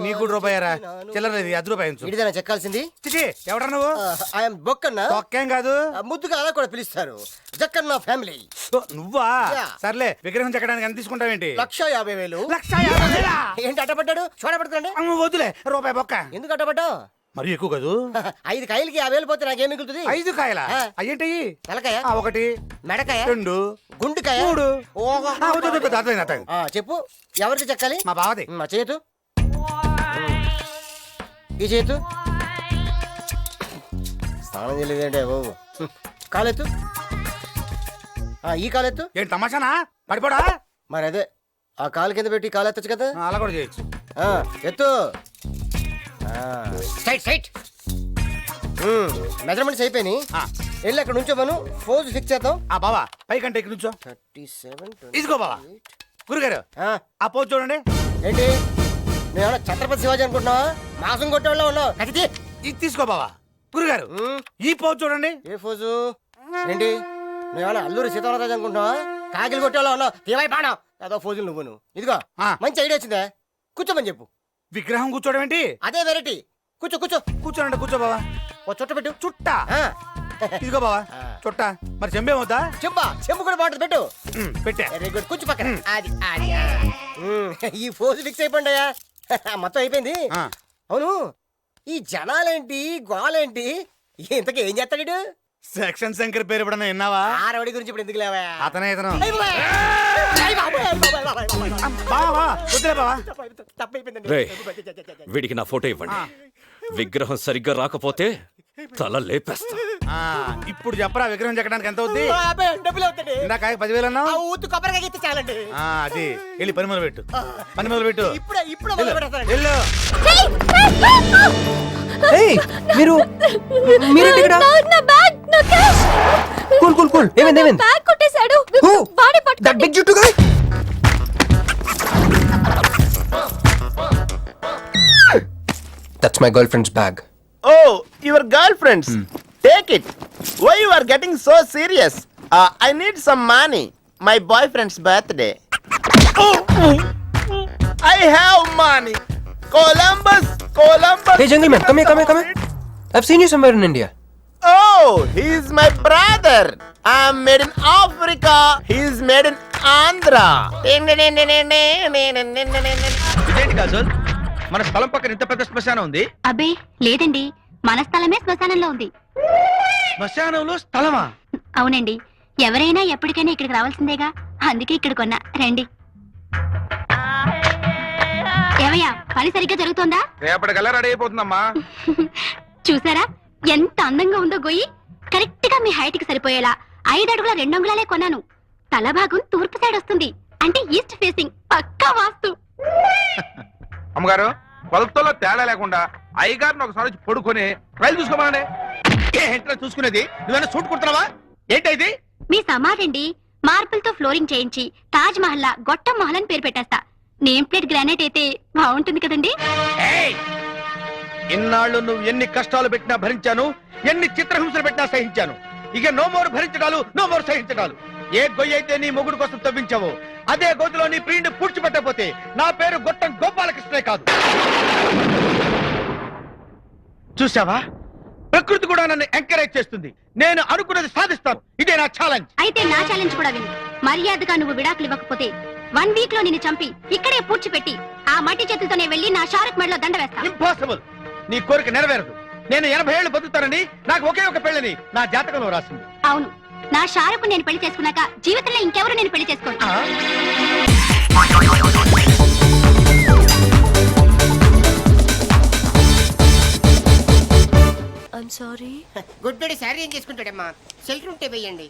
నీకు రూపాయరా చిల్లరలేదు ₹10 ఇడిదైనా చెక్కాల్సింది. ఎవడా నువ్వు? ఐఎమ్ బొక్కన్న. ఒక్కేం కాదు, ముద్దుగా అలా కూడా పిలుస్తారు. జక్కన్న ఫ్యామిలీ. నువ్వా? సర్లే, విగ్రహం చెక్కడానికి ఎంత తీసుకుంటావేంటి? 1,50,000. 1,50,000 ఏంటి అట్టపడ్డాడు? చూడబడుతుందండి. వద్దులే, రూపాయి బొక్క. ఎందుకు అట్టపడ్డావు? మరి ఎక్కువ కాదు. 5 కాయలకి 50,000 పోతే నాకేం మిగులుతుంది? 5 కాయల అయ్యేంటి? తలకాయ 1, మెడకాయ 2, గుండుకాయ 3. చెప్పు, ఎవరికి చెక్కాలి? మా బావది. మా చేతు, ఈ చేతు స్నానం చేయలేదేంటే బాబు. కాలెత్తు, ఈ కాలెత్తు. ఏంటి తమాషానా? పడిపోడా? మరి అదే, ఆ కాలు కింద పెట్టి కాలెత్తచ్చు కదా. అలా కూడా చేయొచ్చు. ఎత్తు. స్ట్రైట్. మెజర్మెంట్స్ అయిపోయినాయి. వెళ్ళి అక్కడ నుంచో మనం ఫోజ్ ఫిక్స్ చేద్దాం. బావా పైకంటే ఇక్కడ నుంచో. 37. ఇదిగో బావా. గురుగారు ఆ పోజ్ చూడండి. ఏంటి నేను ఛత్రపతి శివాజీ అనుకుంటున్నావా? మాసం కొట్టేవాళ్ళ ఉన్నావు. అది ఇది తీసుకో బావా. గురుగారు ఈ పోజ్ చూడండి. ఏ ఫోజు? ఏంటి నువ్వేమన్నా అల్లూరి సీతారామరాజు అనుకుంటున్నావా? కాకిలు కొట్టేవాళ్ళ ఉన్నావు. తీవై బాణం అదో ఫోజులు నువ్వు. ఇదిగో మంచి ఐడియా వచ్చిందా? కూర్చోమని చెప్పు. విగ్రహం కూర్చోడం ఏంటి? అదే వెరైటీ. కూర్చోండి. కూర్చో బావా. ఓ చుట్ట పెట్టు. చుట్ట ఇదిగో బావా చుట్ట. మరి చెంబేమవుతా? చెంబు కూడా బాగుంటుంది. పెట్టు. పెట్టా. Very good. కూర్చో పక్కన. అది ఈ ఫోజ్ ఫిక్స్ అయిపోయిందయ్యా. మొత్తం అయిపోయింది. అవును, ఈ జనాలేంటి గోలేంటి? ఇంతకీ ఏం చేస్తాడు? సెక్షన్ శంకర్ పేరు ఎప్పుడన్నా విన్నావా? ఆ రౌడీ గురించి ఇప్పుడు ఎందుకు లేవా? అతనే ఇతను. బావా వద్దులే బావా. వీడికి నా ఫోటో ఇవ్వండి. విగ్రహం సరిగ్గా రాకపోతే తల లేపేస్తా. ఇప్పుడు చెప్పరా విగ్రహం చెక్కడానికి ఎంత అవుద్ది? ఇందాక 10,000 అన్నావు. చాలండి. అది వెళ్ళి పని మొదలు పెట్టు. ఇప్పుడు మీరు కూల్. ఏమైంది? బ్యాగ్ కొట్టేశాడు. దట్ బిగ్ జుట్టు guy. That's my girlfriend's bag. Oh, your girlfriend's. Take it. Why you are getting so serious? I need some money. My boyfriend's birthday. I have money. Columbus. Hey, gentleman, come here. I've seen you somewhere in India. Oh, he is my brother. I'm made in Africa. He is made in Andhra. ఇదేంటి కాజల్, మన స్థలం పక్కన ఇంత పెద్ద శ్మశానం ఉంది? అబ్బే లేదండి, మన స్థలమే శ్మశానంలో ఉంది. శ్మశానంలో స్థలమా? అవునండి, ఎవరైనా ఎప్పటికైనా ఇక్కడికి రావాల్సిందేగా, అందుకే ఇక్కడ కొన్నా. రండి. ఏమయ్యా, పని సరిగ్గా జరుగుతోందా? రేపటికల్లా రెడీ అయిపోతుందమ్మా. చూసారా ఎంత అందంగా ఉందో గొయ్యి. కరెక్ట్ గా మీ హైట్ కి సరిపోయేలా 5 అడుగుల 2 అంగుళాలే కొన్నాను. తల భాగం తూర్పు సైడ్ వస్తుంది, అంటే ఈస్ట్ ఫేసింగ్. పక్కా వాస్తు. అమ్మగారు, కొలతల్లో తేడా లేకుండా అయ్యగారిని ఒకసారి వచ్చి పడుకొని ట్రైల్ చూసుకోమనండి. ఏంటో చూసుకునేది? నువ్వేనా సూట్ కుడుతున్నావా? ఏంటైది? మీ సమాధండి. మార్బుల్ తో ఫ్లోరింగ్ చేయించి తాజ్ మహల్ గొట్టం మహల్ అని పేరు పెట్టేస్తా. నేమ్ ప్లేట్ గ్రానైట్ అయితే బాగుంటుంది కదండి. ఇన్నాళ్ళు నువ్వు ఎన్ని కష్టాలు పెట్టినా భరించాను, ఎన్ని చిత్రహింసలు పెట్టినా సహించాను. ఇక నో మోర్ భరించడాలు, నో మోర్ సహించడాలు. ఏ గొయ్యి అయితే నీ మొగుడు కోసం తవ్వించావో అదే గొయ్యిలో నీ ప్రియుడిని పూడ్చిపెట్టకపోతే నా పేరు గొట్టం గోపాలకృష్ణే కాదు. చూసావా, ప్రకృతి కూడా నన్ను ఎంకరేజ్ చేస్తుంది. నేను అనుకున్నది సాధిస్తాను. ఇదే నా ఛాలెంజ్. అయితే నా ఛాలెంజ్ కూడా విను. మర్యాదగా నువ్వు విడాకులు ఇవ్వకపోతే 1 వీక్ లో నిన్ను చంపి ఇక్కడే పూడ్చిపెట్టి ఆ మట్టి చేతులతోనే వెళ్లి నా షారుక్ మెడలో దండ వేస్తా. ఇంపాసిబుల్. నీ కోరిక నెరవేరదు. నేను 80 ఏళ్ళు బతుకుతానని నాకు ఒకే ఒక పెళ్ళని నా జాతకంలో రాసింది. అవును, నా షారుక్ నేను పెళ్లి చేసుకున్నాక జీవితంలో ఇంకెవరు నేను పెళ్లి చేసుకోను. I'm sorry. గుడ్డోడి శారీ ఏం చేసుకుంటాడమ్మా? షెల్టర్ ఉంటే వెయ్యండి.